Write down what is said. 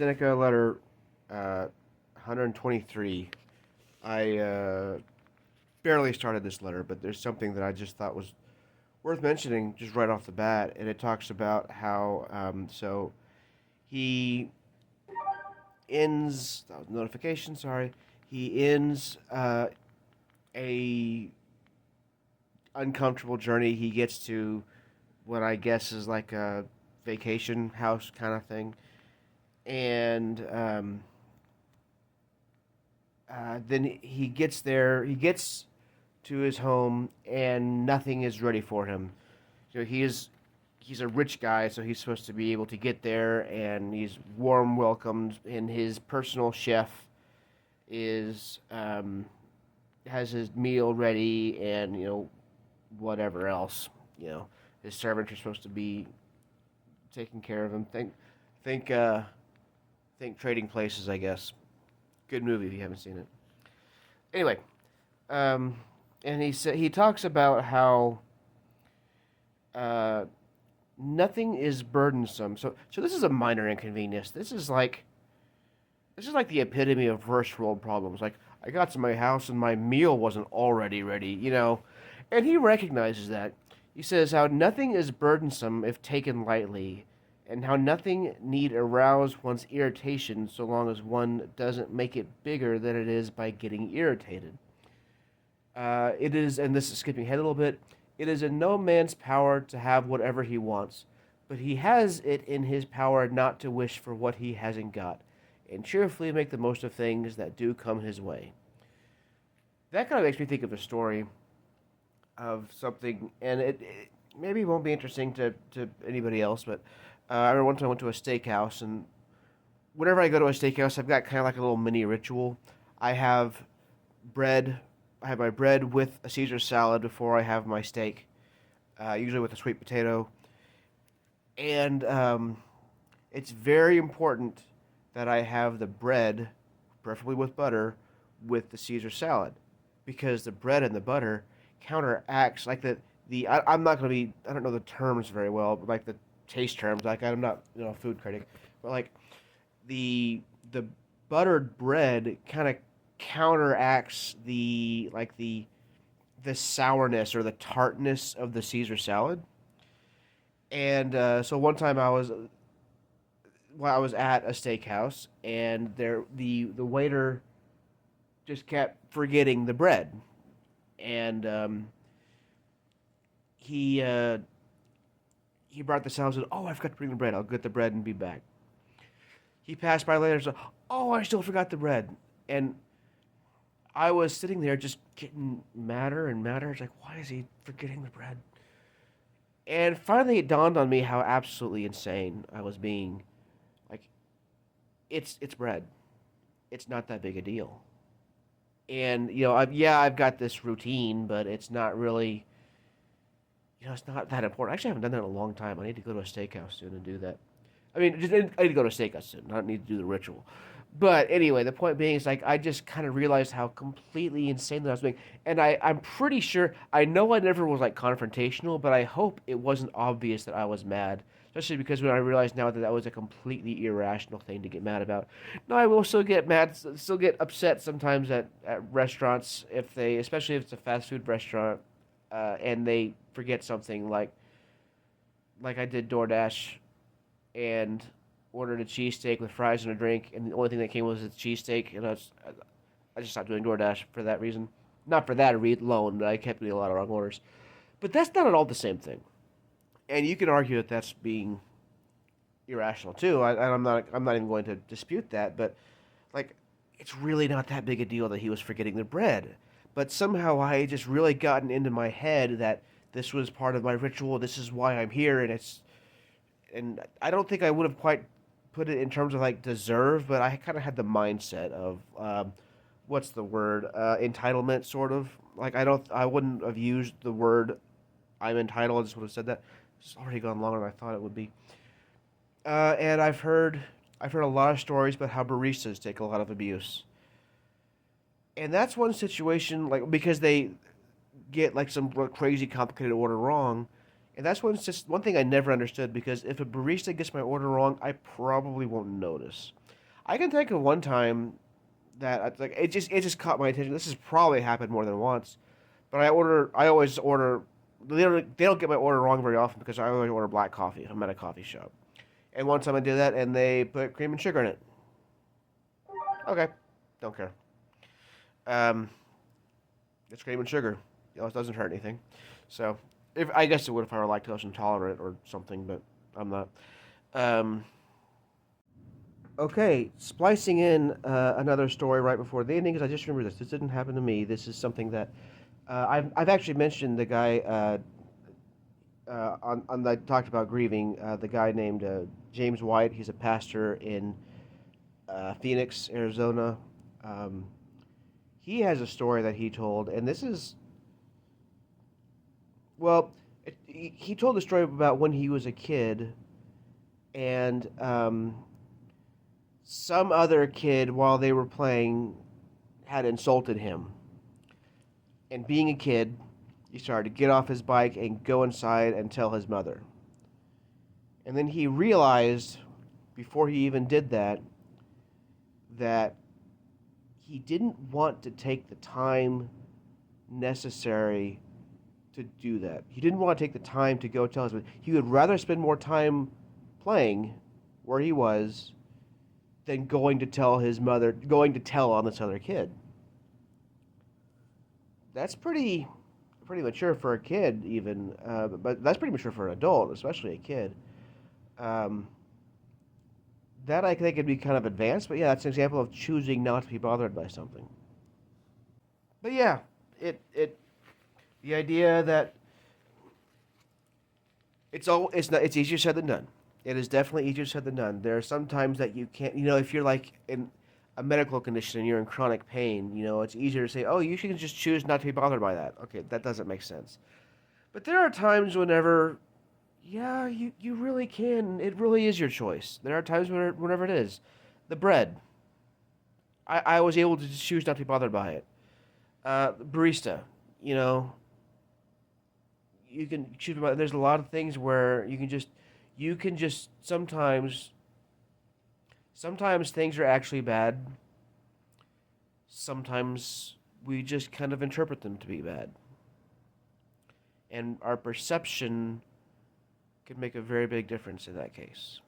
Seneca letter 123. I barely started this letter, but there's something that I just thought was worth mentioning just right off the bat, and it talks about how so he ends notification. Sorry, he ends a uncomfortable journey. He gets to what I guess is like a vacation house kind of thing, and then he gets there. He gets to his home, and nothing is ready for him. So he's a rich guy, so he's supposed to be able to get there, and he's warm welcomed. And his personal chef is has his meal ready, and whatever else. His servants are supposed to be taking care of him. Think, uh, think Trading Places, I guess. Good movie if you haven't seen it. Anyway, um, and he talks about how uh, nothing is burdensome. So this is a minor inconvenience. This is like the epitome of first world problems. Like, I got to my house and my meal wasn't already ready. And he recognizes that. He says how nothing is burdensome if taken lightly, and how nothing need arouse one's irritation so long as one doesn't make it bigger than it is by getting irritated. It is, and this is skipping ahead a little bit, it is in no man's power to have whatever he wants, but he has it in his power not to wish for what he hasn't got, and cheerfully make the most of things that do come his way. That kind of makes me think of a story of something, and it maybe won't be interesting to anybody else, but I remember one time I went to a steakhouse, and whenever I go to a steakhouse, I've got kind of like a little mini ritual. I have bread. I have my bread with a Caesar salad before I have my steak, usually with a sweet potato. And it's very important that I have the bread, preferably with butter, with the Caesar salad, because the bread and the butter counteracts like I'm not going to be, I don't know the terms very well, but like the taste terms, like I'm not a food critic, but like the buttered bread kind of counteracts the sourness or the tartness of the Caesar salad. And so one time I was at a steakhouse, and the waiter just kept forgetting the bread, and he brought the salad and said, "Oh, I forgot to bring the bread. I'll get the bread and be back." He passed by later and said, "Oh, I still forgot the bread." And I was sitting there just getting madder and madder. It's like, why is he forgetting the bread? And finally it dawned on me how absolutely insane I was being. Like, it's bread. It's not that big a deal. And, I've got this routine, but it's not really, it's not that important. Actually, I haven't done that in a long time. I need to go to a steakhouse soon and do that. I mean, I need to go to a steakhouse soon. I don't need to do the ritual. But anyway, the point being is, like, I just kind of realized how completely insane that I was being. And I'm pretty sure, I know I never was, like, confrontational, but I hope it wasn't obvious that I was mad. Especially because when I realize now that that was a completely irrational thing to get mad about. No, I will still get mad, still get upset sometimes at restaurants, especially if it's a fast food restaurant, and they forget something like I did DoorDash and ordered a cheesesteak with fries and a drink, and the only thing that came was a cheesesteak, and I just stopped doing DoorDash for that reason. Not for that alone, but I kept doing a lot of wrong orders. But that's not at all the same thing. And you can argue that that's being irrational too. I'm not even going to dispute that, but like, it's really not that big a deal that he was forgetting the bread. But somehow I just really gotten into my head that this was part of my ritual. This is why I'm here, and I don't think I would have quite put it in terms of like deserve, but I kind of had the mindset of what's the word, entitlement, sort of. Like, I wouldn't have used the word I'm entitled. I just would have said that. It's already gone longer than I thought it would be. And I've heard a lot of stories about how baristas take a lot of abuse, and that's one situation, like, because they get like some crazy complicated order wrong, And that's one just one thing I never understood because if a barista gets my order wrong, I probably won't notice. I can think of one time that like it just caught my attention. This has probably happened more than once, but I always order. They don't get my order wrong very often because I always order black coffee. I'm at a coffee shop, and one time I did that and they put cream and sugar in it. Okay, don't care. Um, it's cream and sugar. It doesn't hurt anything. So, if I guess it would if I were lactose intolerant or something, but I'm not. Um, okay, splicing in another story right before the ending because I just remember this. This didn't happen to me. This is something that I've actually mentioned the guy on I talked about grieving. The guy named James White. He's a pastor in Phoenix, Arizona. Um, he has a story that he told, and this is well, he told the story about when he was a kid, and some other kid, while they were playing, had insulted him. And being a kid, he started to get off his bike and go inside and tell his mother. And then he realized, before he even did that, that he didn't want to take the time necessary to do that. He didn't want to take the time to go tell his mother. He would rather spend more time playing where he was than going to tell his mother, going to tell on this other kid. That's pretty mature for a kid, even, but that's pretty mature for an adult, especially a kid. Um, that I think could be kind of advanced, but yeah, that's an example of choosing not to be bothered by something. But yeah, it the idea that it's not it's easier said than done. It is definitely easier said than done. There are some times that you can't, if you're like in a medical condition and you're in chronic pain, it's easier to say, oh, you should just choose not to be bothered by that. Okay, that doesn't make sense. But there are times whenever, yeah, you really can. It really is your choice. There are times whenever it is. The bread. I was able to just choose not to be bothered by it. Barista, you know, you can choose about. There's a lot of things where you can just sometimes things are actually bad. Sometimes we just kind of interpret them to be bad. And our perception can make a very big difference in that case.